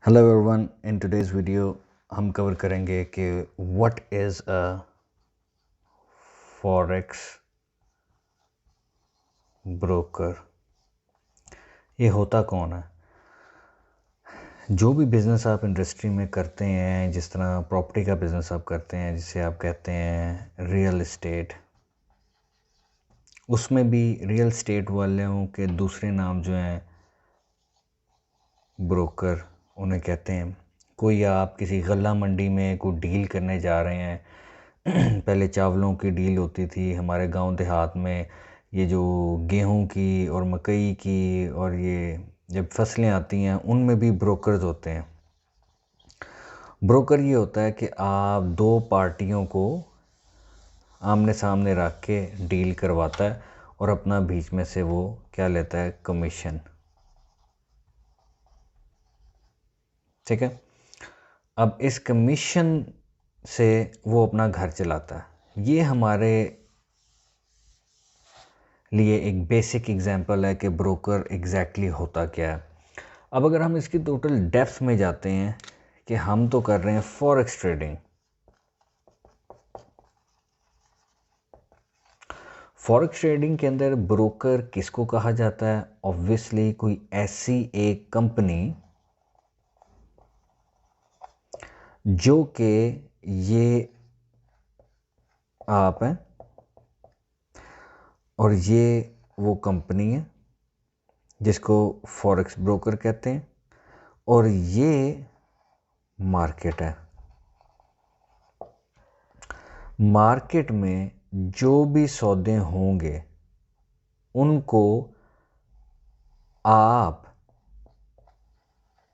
Hello everyone, in today's video हम cover करेंगे कि what is a forex broker. ये होता कौन है? जो भी बिज़नेस आप इंडस्ट्री में करते हैं, जिस तरह प्रॉपर्टी का बिज़नेस आप करते हैं, जिसे आप कहते हैं रियल इस्टेट, उसमें भी रियल इस्टेट वालों के दूसरे नाम जो हैं ब्रोकर, उन्हें कहते हैं। कोई आप किसी गल्ला मंडी में कोई डील करने जा रहे हैं। पहले चावलों की डील होती थी हमारे गांव देहात में। ये जो गेहूं की और मकई की और ये जब फसलें आती हैं उनमें भी ब्रोकर्स होते हैं। ब्रोकर ये होता है कि आप दो पार्टियों को आमने सामने रख के डील करवाता है और अपना बीच में से वो क्या लेता है, कमीशन। ठीक है। अब इस कमीशन से वो अपना घर चलाता है। ये हमारे लिए एक बेसिक एग्जांपल है कि ब्रोकर एग्जैक्टली होता क्या है। अब अगर हम इसकी टोटल डेप्थ में जाते हैं कि हम तो कर रहे हैं फॉरेक्स ट्रेडिंग। फॉरेक्स ट्रेडिंग के अंदर ब्रोकर किसको कहा जाता है? ऑब्वियसली कोई ऐसी एक कंपनी जो कि ये आप हैं और ये वो कंपनी है जिसको फॉरेक्स ब्रोकर कहते हैं, और ये मार्केट है। मार्केट में जो भी सौदे होंगे उनको आप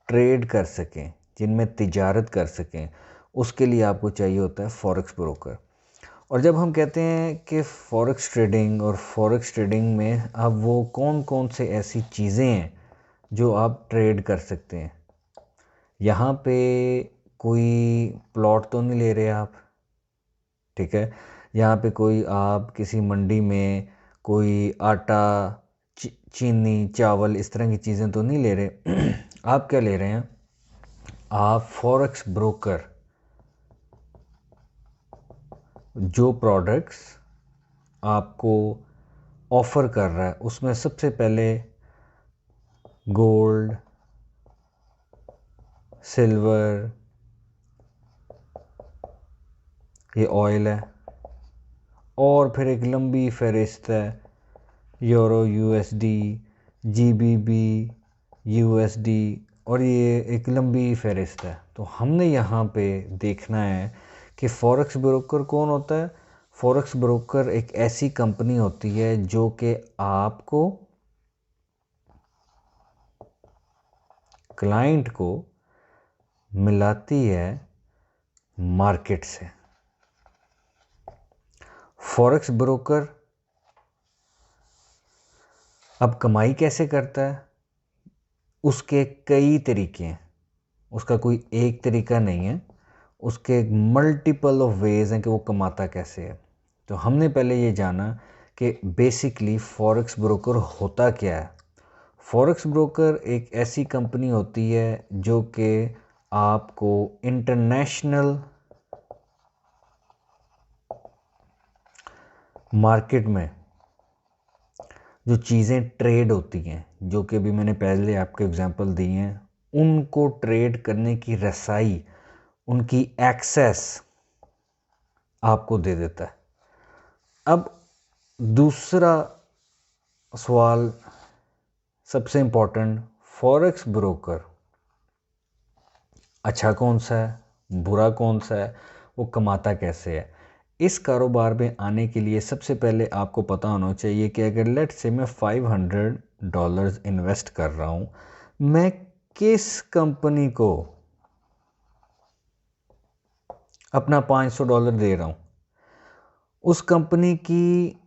ट्रेड कर सकें, जिनमें तिजारत कर सकें, उसके लिए आपको चाहिए होता है फॉरेक्स ब्रोकर। और जब हम कहते हैं कि फॉरेक्स ट्रेडिंग, और फॉरेक्स ट्रेडिंग में अब वो कौन कौन से ऐसी चीज़ें हैं जो आप ट्रेड कर सकते हैं। यहाँ पे कोई प्लॉट तो नहीं ले रहे आप, ठीक है। यहाँ पे कोई आप किसी मंडी में कोई आटा, चीनी, चावल, इस तरह की चीज़ें तो नहीं ले रहे। आप क्या ले रहे हैं? आप फॉरेक्स ब्रोकर जो प्रोडक्ट्स आपको ऑफ़र कर रहा है उसमें सबसे पहले गोल्ड, सिल्वर, ये ऑयल है, और फिर एक लंबी फहरिस्त है, यूरो, यूएसडी, जीबीबी, यूएसडी, और ये एक लंबी फहरिस्त है। तो हमने यहाँ पे देखना है कि फॉरेक्स ब्रोकर कौन होता है। फॉरेक्स ब्रोकर एक ऐसी कंपनी होती है जो कि आपको, क्लाइंट को मिलाती है मार्केट से। फॉरेक्स ब्रोकर अब कमाई कैसे करता है? उसके कई तरीके हैं, उसका कोई एक तरीका नहीं है, उसके मल्टीपल ऑफ वेज हैं कि वो कमाता कैसे है। तो हमने पहले ये जाना कि बेसिकली फॉरेक्स ब्रोकर होता क्या है। फॉरेक्स ब्रोकर एक ऐसी कंपनी होती है जो कि आपको इंटरनेशनल मार्केट में जो चीज़ें ट्रेड होती हैं, जो कि अभी मैंने पहले आपको एग्जांपल दी हैं, उनको ट्रेड करने की रसाई, उनकी एक्सेस आपको दे देता है। अब दूसरा सवाल सबसे इम्पोर्टेंट, फॉरेक्स ब्रोकर अच्छा कौन सा है, बुरा कौन सा है, वो कमाता कैसे है। इस कारोबार में आने के लिए सबसे पहले आपको पता होना चाहिए कि अगर लेट से मैं $500 इन्वेस्ट कर रहा हूँ, मैं किस कंपनी को अपना $500 दे रहा हूँ, उस कंपनी की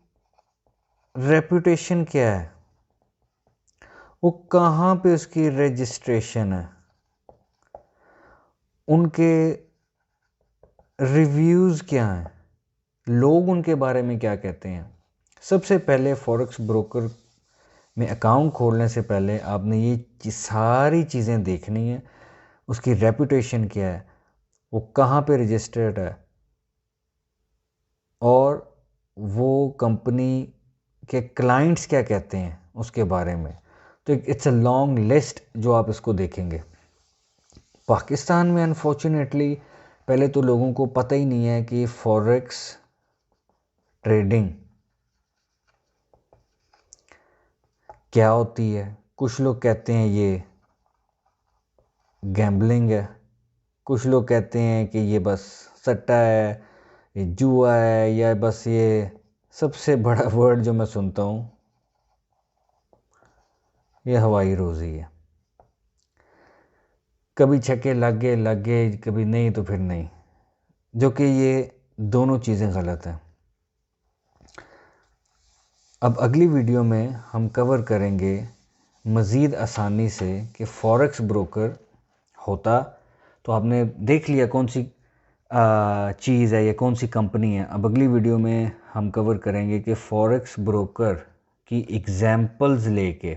रेपुटेशन क्या है, वो कहाँ पे उसकी रजिस्ट्रेशन है, उनके रिव्यूज़ क्या हैं, लोग उनके बारे में क्या कहते हैं। सबसे पहले फॉरेक्स ब्रोकर में अकाउंट खोलने से पहले आपने ये सारी चीज़ें देखनी है। उसकी रेपुटेशन क्या है, वो कहाँ पे रजिस्टर्ड है, और वो कंपनी के क्लाइंट्स क्या कहते हैं उसके बारे में। तो इट्स अ लॉन्ग लिस्ट जो आप इसको देखेंगे। पाकिस्तान में अनफॉर्चुनेटली पहले तो लोगों को पता ही नहीं है कि फॉरेक्स ट्रेडिंग क्या होती है। कुछ लोग कहते हैं ये गैम्बलिंग है, कुछ लोग कहते हैं कि ये बस सट्टा है, ये जुआ है, या बस ये सबसे बड़ा वर्ड जो मैं सुनता हूँ, ये हवाई रोज़ी है। कभी छक्के लग गए, कभी नहीं तो फिर नहीं, जो कि ये दोनों चीज़ें गलत हैं। अब अगली वीडियो में हम कवर करेंगे मज़ीद आसानी से कि फॉरेक्स ब्रोकर होता, तो आपने देख लिया कौन सी चीज़ है या कौन सी कंपनी है। अब अगली वीडियो में हम कवर करेंगे कि फॉरेक्स ब्रोकर की एग्जाम्पल्स लेके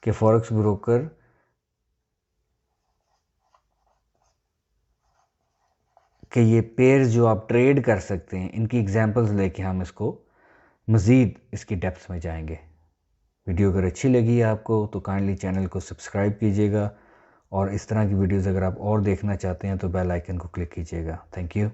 कि फॉरेक्स ब्रोकर के ये पेयर्स जो आप ट्रेड कर सकते हैं, इनकी एग्जाम्पल्स लेके हम इसको मज़ीद इसकी डेप्थ में जाएंगे। वीडियो अगर अच्छी लगी आपको तो काइंडली चैनल को सब्सक्राइब कीजिएगा, और इस तरह की वीडियोज़ अगर आप और देखना चाहते हैं तो बेल आइकन को क्लिक कीजिएगा। Thank you.